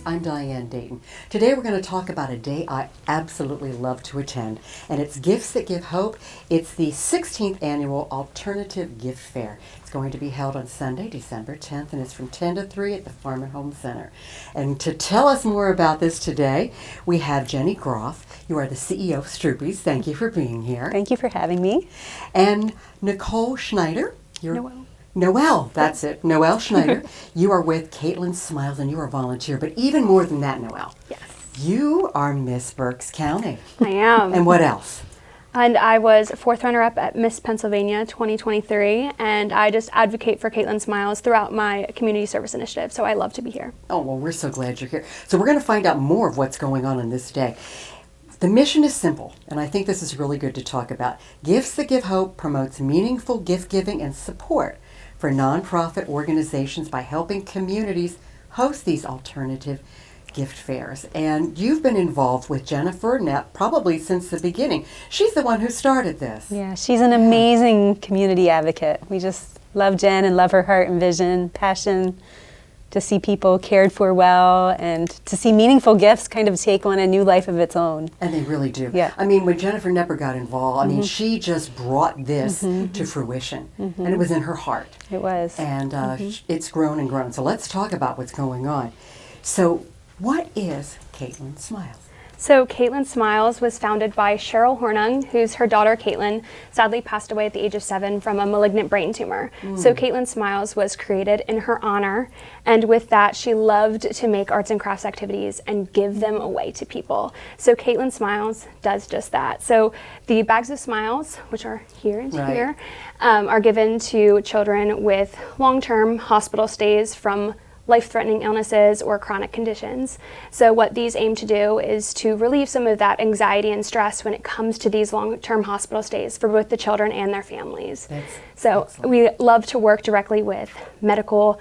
I'm Diane Dayton. Today we're going to talk about a day I absolutely love to attend, and it's Gifts That Give Hope. It's the 16th Annual Alternative Gift Fair. It's going to be held on Sunday, December 10th, and it's from 10 to 3 at the Farm and Home Center. And to tell us more about this today, we have Jenny Groff. You are the CEO of Stroopies. Thank you for being here. Thank you for having me. And Nicole Schneider. Noelle, that's it. Noelle Schneider. You are with Caitlin Smiles, and you are a volunteer. But even more than that, Noelle. Yes. You are Miss Berks County. I am. And what else? And I was fourth runner-up at Miss Pennsylvania 2023, and I just advocate for Caitlin Smiles throughout my community service initiative, so I love to be here. Oh, well, we're so glad you're here. So we're going to find out more of what's going on this day. The mission is simple, and I think this is really good to talk about. Gifts That Give Hope promotes meaningful gift giving and support for nonprofit organizations by helping communities host these alternative gift fairs. And you've been involved with Jennifer now probably since the beginning. She's the one who started this. Yeah, she's an amazing community advocate. We just love Jen and love her heart and vision, passion to see people cared for well and to see meaningful gifts kind of take on a new life of its own. And they really do. Yeah. I mean, when Jennifer Nepper got involved, I mean, she just brought this to fruition. And it was in her heart. It was. And it's grown and grown. So let's talk about what's going on. So what is Caitlin Smiles? So Caitlin Smiles was founded by Cheryl Hornung, who's her daughter Caitlin, sadly passed away at the age of 7 from a malignant brain tumor. So Caitlin Smiles was created in her honor, and with that she loved to make arts and crafts activities and give them away to people. So Caitlin Smiles does just that. So the bags of smiles, which are here and here, are given to children with long-term hospital stays from life-threatening illnesses or chronic conditions. So what these aim to do is to relieve some of that anxiety and stress when it comes to these long-term hospital stays for both the children and their families. So we love to work directly with medical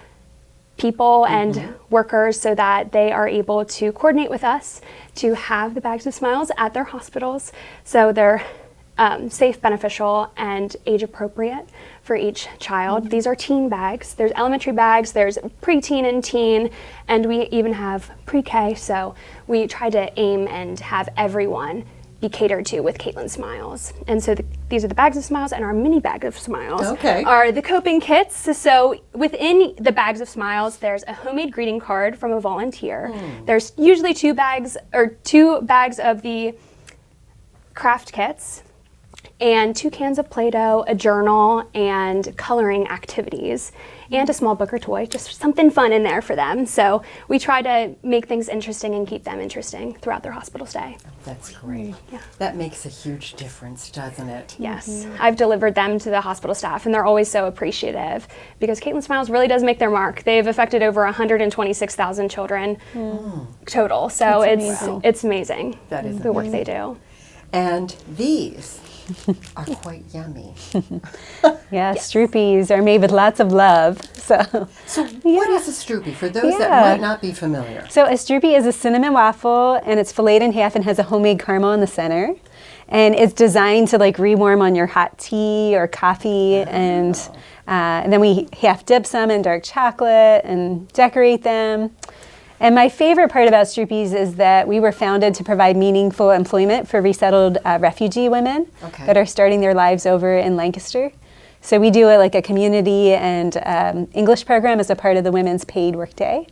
people and workers so that they are able to coordinate with us to have the bags of smiles at their hospitals so they're safe, beneficial, and age-appropriate for each child. These are teen bags. There's elementary bags, there's preteen and teen, and we even have pre-K, so we try to aim and have everyone be catered to with Caitlin Smiles. And so these are the bags of smiles, and our mini bag of smiles are the coping kits. So within the bags of smiles, there's a homemade greeting card from a volunteer. There's usually two bags of the craft kits, and 2 cans of Play-Doh, a journal, and coloring activities, and a small book or toy, just something fun in there for them. So we try to make things interesting and keep them interesting throughout their hospital stay. That's great. That makes a huge difference, doesn't it? Yes. I've delivered them to the hospital staff, and they're always so appreciative because Caitlin Smiles really does make their mark. They've affected over 126,000 children total. So it's amazing that is the work they do. And these are quite yummy. Stroopies are made with lots of love. So what is a Stroopy for those that might not be familiar? So a Stroopy is a cinnamon waffle, and it's filleted in half and has a homemade caramel in the center. And it's designed to like rewarm on your hot tea or coffee, and then we half dip some in dark chocolate and decorate them. And my favorite part about Stroopies is that we were founded to provide meaningful employment for resettled refugee women that are starting their lives over in Lancaster. So we do a community and English program as a part of the women's paid workday.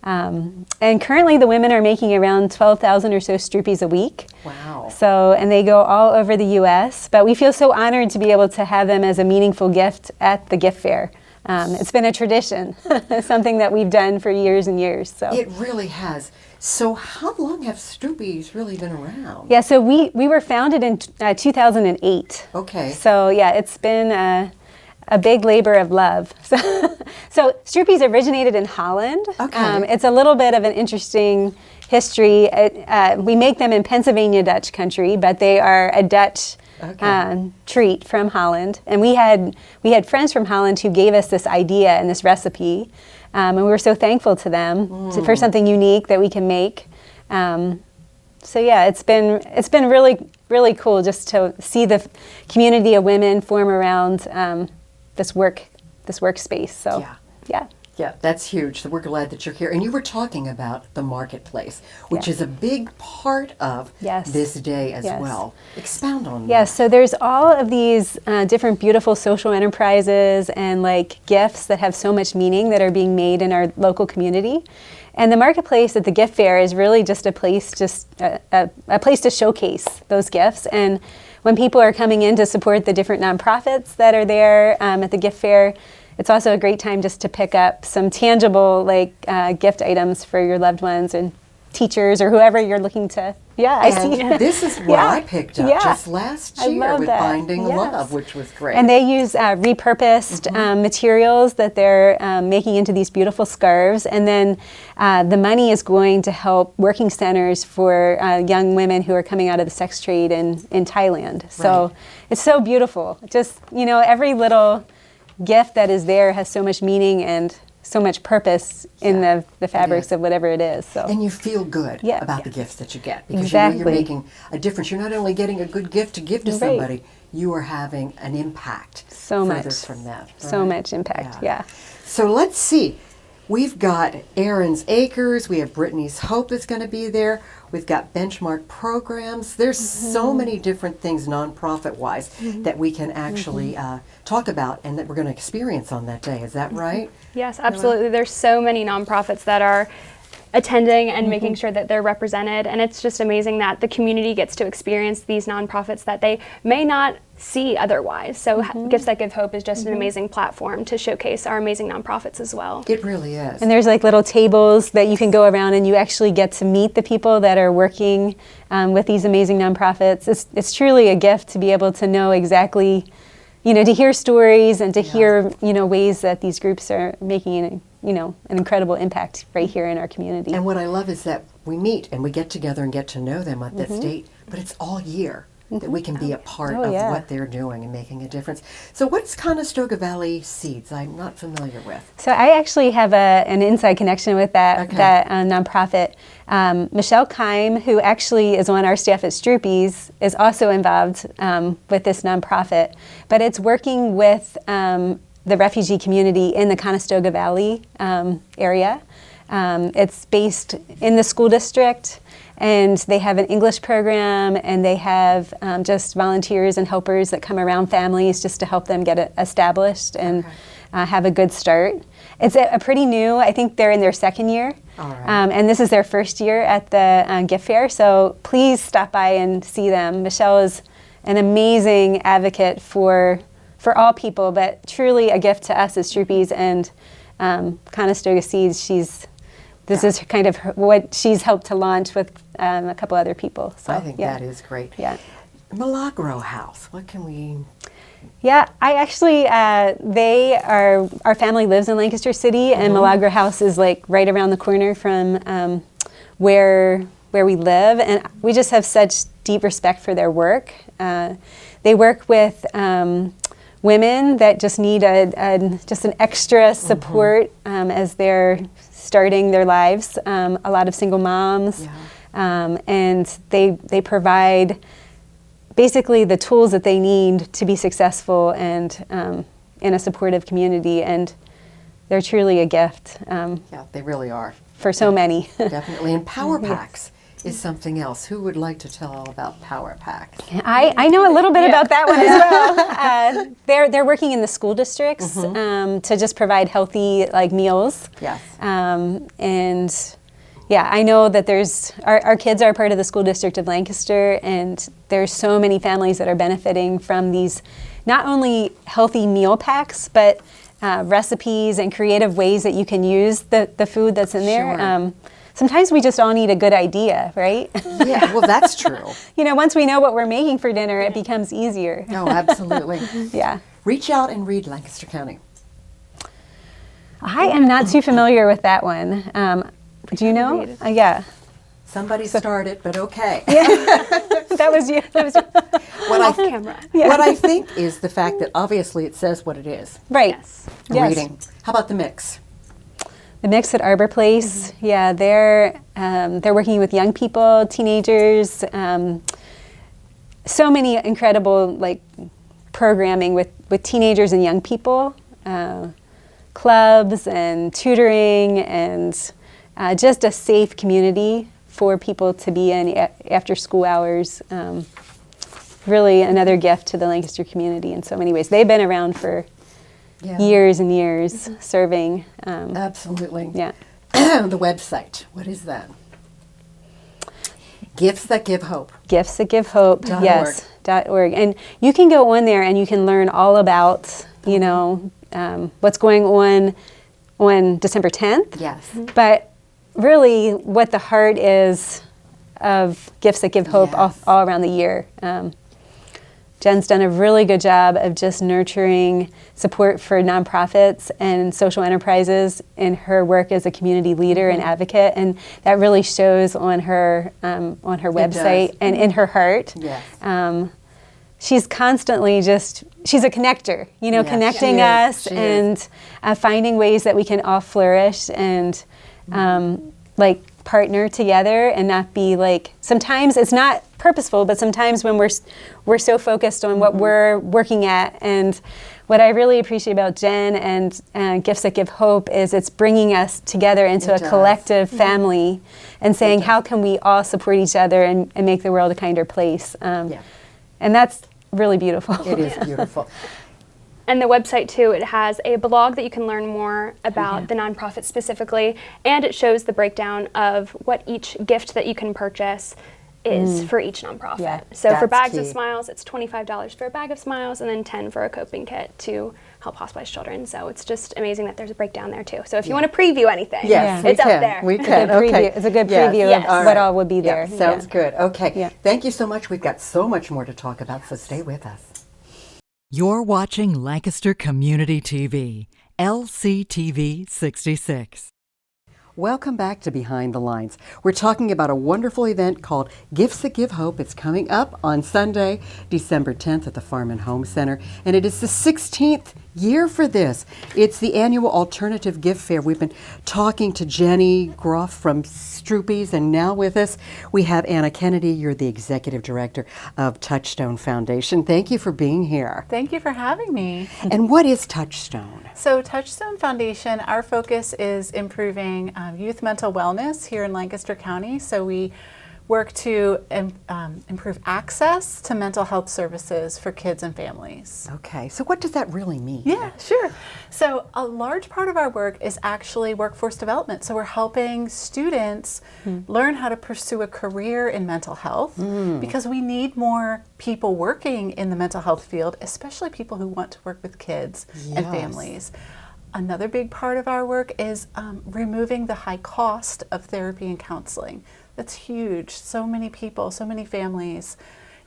And currently the women are making around 12,000 or so Stroopies a week. Wow. So, and they go all over the U.S., but we feel so honored to be able to have them as a meaningful gift at the gift fair. It's been a tradition, something that we've done for years and years. So it really has. So how long have Stroopies really been around? Yeah, so we were founded in 2008. Okay. So yeah, it's been a big labor of love. So Stroopies originated in Holland. Okay. It's a little bit of an interesting history. We make them in Pennsylvania Dutch country, but they are a Dutch treat from Holland. And we had friends from Holland who gave us this idea and this recipe, and we were so thankful to them for something unique that we can make. So yeah, it's been really cool just to see the community of women form around this workspace. So yeah. Yeah, that's huge. So we're glad that you're here. And you were talking about the marketplace, which is a big part of this day as well. Expound on that. Yes, so there's all of these different beautiful social enterprises and like gifts that have so much meaning that are being made in our local community. And the marketplace at the gift fair is really just a place, a place to showcase those gifts. And when people are coming in to support the different nonprofits that are there at the gift fair, it's also a great time just to pick up some tangible gift items for your loved ones and teachers or whoever you're looking to. Yeah, I see. This is what I picked up just last year with Binding Love, which was great. And they use repurposed materials that they're making into these beautiful scarves. And then the money is going to help working centers for young women who are coming out of the sex trade in Thailand. So it's so beautiful. Just, every little gift that is there has so much meaning and so much purpose in the fabrics of whatever it is. So. And you feel good about the gifts that you get because you know you're making a difference. You're not only getting a good gift to give to somebody, you are having an impact so much from that. Right? So much impact, So let's see. We've got Aaron's Acres. We have Brittany's Hope that's going to be there. We've got benchmark programs. There's so many different things nonprofit-wise that we can actually talk about and that we're going to experience on that day. Is that right? Yes, absolutely. There's so many nonprofits that are attending and making sure that they're represented. And it's just amazing that the community gets to experience these nonprofits that they may not see otherwise. So Gifts That Give Hope is just an amazing platform to showcase our amazing nonprofits as well. It really is. And there's like little tables that you can go around and you actually get to meet the people that are working with these amazing nonprofits. It's truly a gift to be able to know exactly, to hear stories and to hear, ways that these groups are making an incredible impact right here in our community. And what I love is that we meet and we get together and get to know them at that state, but it's all year that we can be a part of what they're doing and making a difference. So what's Conestoga Valley Seeds? I'm not familiar with. So I actually have an inside connection with that nonprofit. Michelle Keim, who actually is on our staff at Stroopy's, is also involved with this nonprofit, but it's working with the refugee community in the Conestoga Valley area. It's based in the school district, and they have an English program, and they have just volunteers and helpers that come around families just to help them get established and have a good start. It's a pretty new, I think they're in their second year, and this is their first year at the gift fair, so please stop by and see them. Michelle is an amazing advocate for all people, but truly a gift to us as Stroopy's and Conestoga Seeds. This is kind of what she's helped to launch with a couple other people. So I think that is great. Yeah. Milagro House, what can we... Yeah, I actually, our family lives in Lancaster City, and Milagro House is like right around the corner from where we live, and we just have such deep respect for their work. They work with women that just need just an extra support as they're starting their lives. A lot of single moms, and they provide basically the tools that they need to be successful and in a supportive community, and they're truly a gift. Yeah, they really are. For so many. Definitely. And Power Packs is something else. Who would like to tell all about Power Packs? I know a little bit about that one as well. They're working in the school districts to just provide healthy meals. Yes. And yeah, I know that our kids are part of the school district of Lancaster, and there's so many families that are benefiting from these not only healthy meal packs, but recipes and creative ways that you can use the food that's in there. Sure. Sometimes we just all need a good idea, right? Yeah, well, that's true. Once we know what we're making for dinner, it becomes easier. No, absolutely. Yeah. Reach out and read Lancaster County. I am not too familiar with that one. Do you know? Yeah. Somebody started, but okay. Yeah. That was you. Off camera. Yeah. What I think is the fact that obviously it says what it is. Right. Yes. Reading. How about the mix? The mix at Arbor Place, yeah, they're working with young people, teenagers, so many incredible programming with teenagers and young people. clubs and tutoring and just a safe community for people to be in after school hours. Really another gift to the Lancaster community in so many ways. They've been around for years and years serving. Absolutely. Yeah. The website, what is that? Gifts That Give Hope. Gifts That Give Hope, .org. yes, .org. And you can go on there and you can learn all about, what's going on December 10th. Yes. But really what the heart is of Gifts That Give Hope Yes. all around the year. Jen's done a really good job of just nurturing support for nonprofits and social enterprises in her work as a community leader and advocate, and that really shows on her website and in her heart. Yes. She's constantly she's a connector, Yes, connecting she is. us She and finding ways that we can all flourish and partner together and not be sometimes it's not purposeful, but sometimes when we're so focused on what we're working at. And what I really appreciate about Jen and Gifts That Give Hope is it's bringing us together into It a does. collective family and saying how can we all support each other and make the world a kinder place. And that's really beautiful. It is beautiful. And the website, too, it has a blog that you can learn more about the nonprofit specifically, and it shows the breakdown of what each gift that you can purchase is for each nonprofit. Yeah, so for that's bags of key. smiles, it's $25 for a bag of smiles, and then $10 for a coping kit to help hospitalized children. So it's just amazing that there's a breakdown there, too. So if you want to preview anything, Yes, it's we up can. there. We It's a can. good preview. Okay. It's a good Yes. preview Yes. of what all would be there. Yeah, sounds good. Okay. Yeah. Thank you so much. We've got so much more to talk about, so stay with us. You're watching Lancaster Community TV, LCTV 66. Welcome back to Behind the Lines. We're talking about a wonderful event called Gifts That Give Hope. It's coming up on Sunday, December 10th at the Farm and Home Center, and it is the 16th year for this. It's the annual alternative gift fair. We've been talking to Jenny Groff from Stroopies, and now with us we have Anna Kennedy. You're the executive director of Touchstone Foundation. Thank you for being here. Thank you for having me. And what is Touchstone? So Touchstone Foundation, our focus is improving youth mental wellness here in Lancaster County. So we work to improve access to mental health services for kids and families. Okay, so what does that really mean? Yeah, sure. So a large part of our work is actually workforce development. So we're helping students learn how to pursue a career in mental health because we need more people working in the mental health field, especially people who want to work with kids and Yes. families. Another big part of our work is removing the high cost of therapy and counseling. That's huge. So many people, so many families,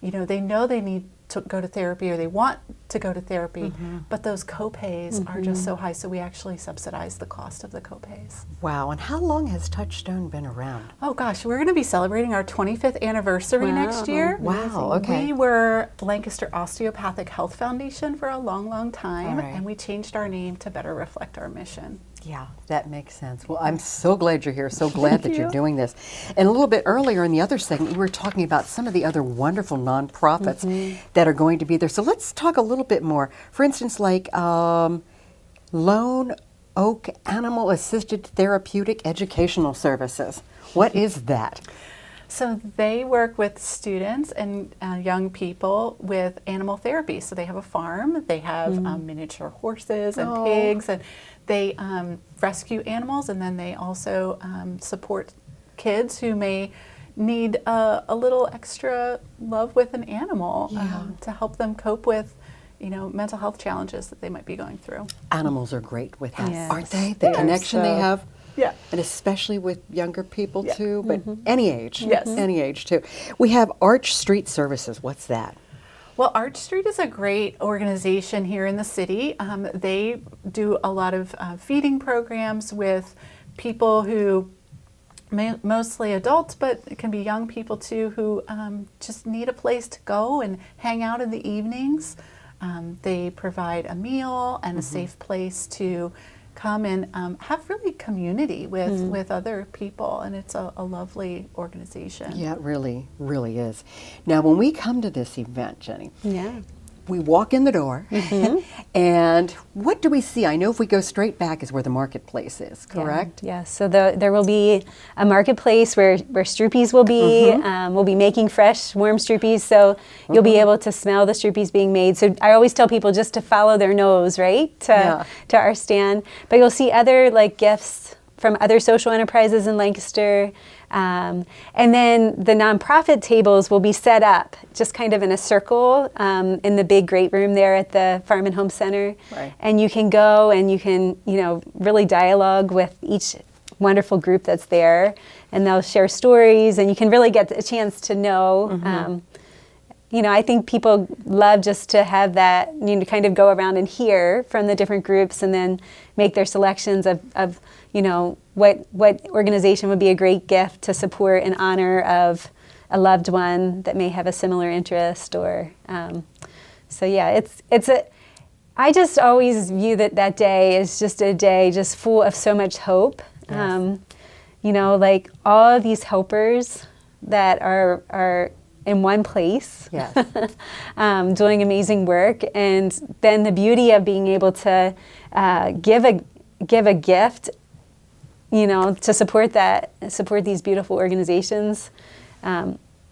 they know they need to go to therapy or they want to go to therapy, but those co-pays are just so high, so we actually subsidize the cost of the co-pays. Wow, and how long has Touchstone been around? Oh gosh, we're going to be celebrating our 25th anniversary next year. Wow, okay. We were Lancaster Osteopathic Health Foundation for a long, long time, All right. and we changed our name to better reflect our mission. Yeah, that makes sense. Well, I'm so glad you're here, so glad that you're you. doing this. And a little bit earlier in the other segment, we were talking about some of the other wonderful nonprofits that are going to be there. So let's talk a little bit more. For instance, like Lone Oak Animal Assisted Therapeutic Educational Services. What is that? So they work with students and young people with animal therapy. So they have a farm, they have miniature horses and pigs, and they rescue animals, and then they also support kids who may need a little extra love with an animal to help them cope with mental health challenges that they might be going through. Animals are great with that, Yes. aren't they? The connection they have. Yeah. And especially with younger people Yeah. too, but any age. Yes. Any age too. We have Arch Street Services. What's that? Well, Arch Street is a great organization here in the city. They do a lot of feeding programs with people who, mostly adults, but it can be young people too, who just need a place to go and hang out in the evenings. They provide a meal and a safe place to come and have really community with other people, and it's a lovely organization. Yeah, it really, really is. Now, when we come to this event, Jenny, Yeah. we walk in the door, and what do we see? I know if we go straight back is where the marketplace is, correct? Yeah. So there will be a marketplace where stroopies will be. We'll be making fresh, warm stroopies, so you'll be able to smell the stroopies being made. So I always tell people just to follow their nose, right, to our stand. But you'll see other like gifts from other social enterprises in Lancaster. And then the nonprofit tables will be set up just kind of in a circle in the big great room there at the Farm and Home Center. Right. And you can go and you can, really dialogue with each wonderful group that's there. And they'll share stories and you can really get a chance to know. I think people love just to have that, kind of go around and hear from the different groups and then make their selections of what organization would be a great gift to support in honor of a loved one that may have a similar interest or, I just always view that day as just a day just full of so much hope. Yes. Like all of these helpers that are in one place, Yes. doing amazing work, and then the beauty of being able to give a gift, to support these beautiful organizations.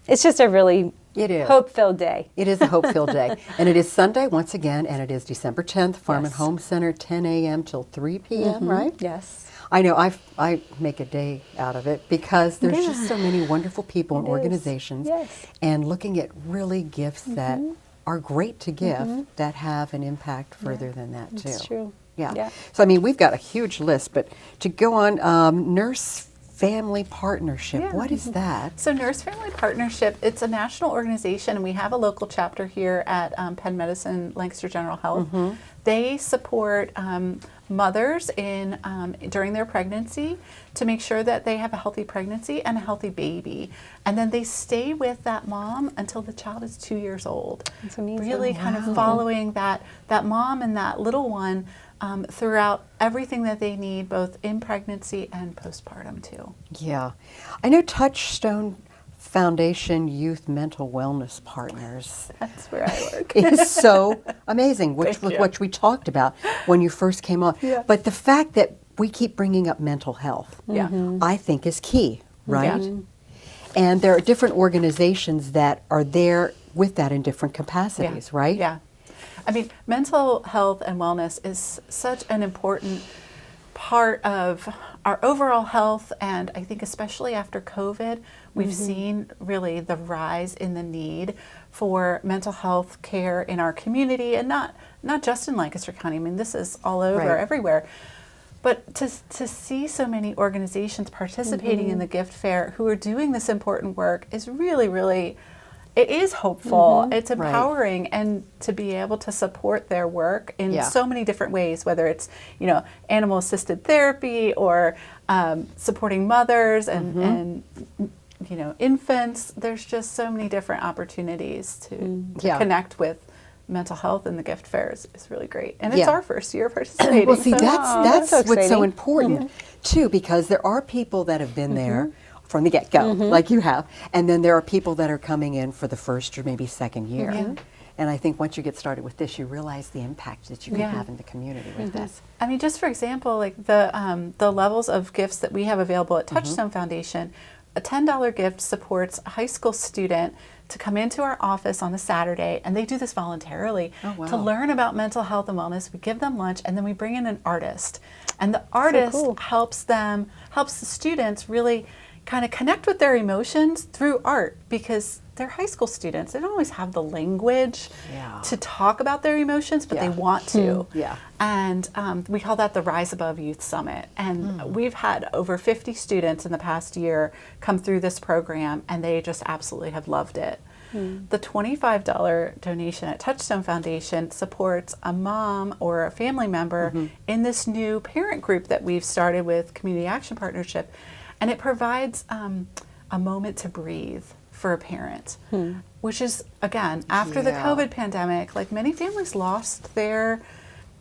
It's just a really hope-filled day. It is a hope-filled day. And it is Sunday once again, and it is December 10th, Farm and Home Center, 10 a.m. till 3 p.m., right? Yes. I know, I make a day out of it because there's just so many wonderful people and organizations. Yes. And looking at really gifts that are great to give that have an impact further than that too. That's true. Yeah. So, I mean, we've got a huge list, but to go on, Nurse Family Partnership, what is that? So Nurse Family Partnership, it's a national organization, and we have a local chapter here at Penn Medicine, Lancaster General Health. They support mothers during their pregnancy to make sure that they have a healthy pregnancy and a healthy baby. And then they stay with that mom until the child is 2 years old. That's amazing. Really kind of following that mom and that little one throughout everything that they need, both in pregnancy and postpartum too. Yeah. I know Touchstone Foundation Youth Mental Wellness Partners That's where I work. is so amazing, which Thank you. which we talked about when you first came on. Yeah. But the fact that we keep bringing up mental health, I think is key, right? Yeah. And there are different organizations that are there with that in different capacities, right? Yeah. I mean, mental health and wellness is such an important part of our overall health, and I think especially after COVID, we've seen really the rise in the need for mental health care in our community, and not just in Lancaster County. I mean, this is all over, everywhere. But to see so many organizations participating in the gift fair who are doing this important work is really, really, it is hopeful. It's empowering, and to be able to support their work in so many different ways, whether it's, animal assisted therapy or supporting mothers and infants. There's just so many different opportunities to connect with mental health, and the gift fair is really great. And it's our first year participating. Well, see, so that's so what's so exciting. important too, because there are people that have been there from the get-go, like you have, and then there are people that are coming in for the first or maybe second year. And I think once you get started with this, you realize the impact that you can have in the community with this. I mean, just for example, like the levels of gifts that we have available at Touchstone Foundation, a $10 gift supports a high school student to come into our office on a Saturday, and they do this voluntarily to learn about mental health and wellness. We give them lunch, and then we bring in an artist, and the artist helps the students really kind of connect with their emotions through art, because they're high school students. They don't always have the language to talk about their emotions, but they want to. And we call that the Rise Above Youth Summit. And we've had over 50 students in the past year come through this program, and they just absolutely have loved it. The $25 donation at Touchstone Foundation supports a mom or a family member in this new parent group that we've started with Community Action Partnership. And it provides a moment to breathe for a parent, which is, again, after the COVID pandemic, like many families lost their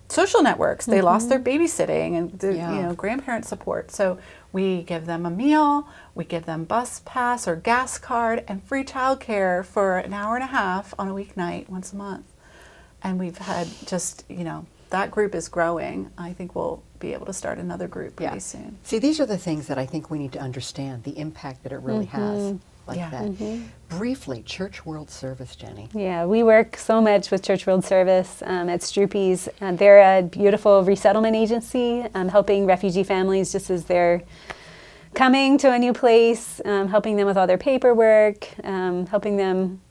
social networks. They lost their babysitting and the, grandparent support. So we give them a meal, we give them bus pass or gas card, and free childcare for an hour and a half on a weeknight once a month. and we've had just, that group is growing. I think we'll be able to start another group pretty soon. See, these are the things that I think we need to understand, the impact that it really has like Yeah. that. Briefly, Church World Service, Jenny. Yeah, we work so much with Church World Service at Stroopies. They're a beautiful resettlement agency, helping refugee families just as they're coming to a new place, helping them with all their paperwork, helping them,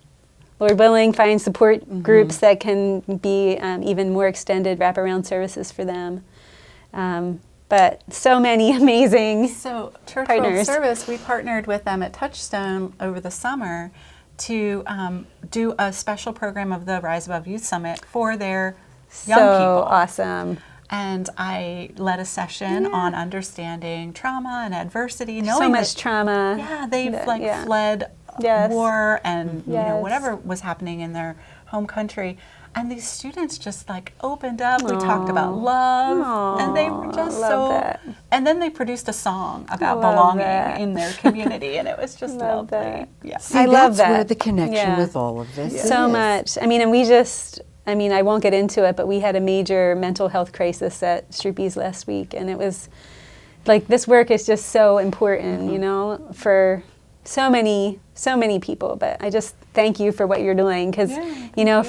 Lord willing, find support groups that can be even more extended wraparound services for them. But so many amazing So Church World partners. Service, we partnered with them at Touchstone over the summer to do a special program of the Rise Above Youth Summit for their young so people. awesome. And I led a session on understanding trauma and adversity. So Knowing much that, trauma. yeah, they've Yeah. fled Yes. war and Yes. whatever was happening in their home country. And these students just opened up. We talked about love, and they were just love so. that. And then they produced a song about Love belonging that. in their community, and it was just Love lovely. that. Yeah. See, I love that's where that. the connection Yeah. with all of this So is. much. I mean, and we just, I won't get into it, but we had a major mental health crisis at Stroopies last week, and it was this work is just so important, for so many people. But I just thank you for what you're doing, because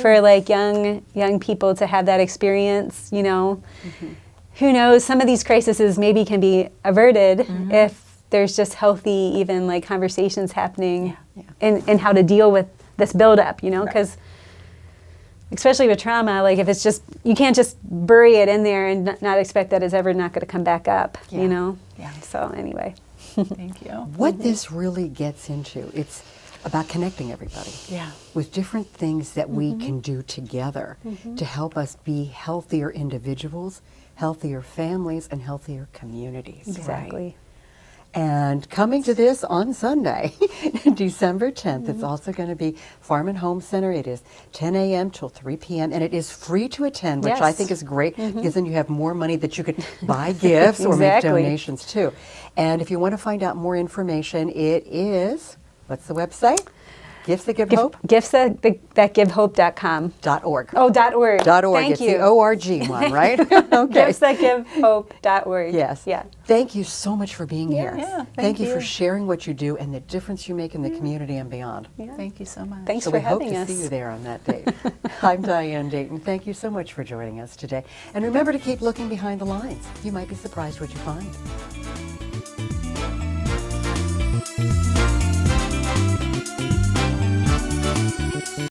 for young people to have that experience, who knows, some of these crises maybe can be averted if there's just healthy even conversations happening and how to deal with this buildup, because especially with trauma, if it's just, you can't just bury it in there and not expect that it's ever not going to come back up, Yeah. So anyway. Thank you. What this really gets into, it's about connecting everybody Yeah. with different things that we can do together to help us be healthier individuals, healthier families, and healthier communities. Exactly. And coming to this on Sunday, December 10th, it's also going to be Farm and Home Center. It is 10 a.m. till 3 p.m. and it is free to attend, which I Yes. think is great because then you have more money that you could buy gifts or make Exactly. donations too. And if you want to find out more information, it is, what's the website? Gifts That Give Hope? Gifts.givehope.com. .org. Oh, .org. .org. Thank It's you. the ORG one, right? Okay. Gifts.givehope.org. Yes. Yeah. Thank you so much for being here. Yeah, Thank you for you. sharing what you do and the difference you make in the community and beyond. Thank you so much. Thanks So for we hope having to us. see you there on that date. I'm Diane Dayton. Thank you so much for joining us today. And remember to keep looking behind the lines. You might be surprised what you find.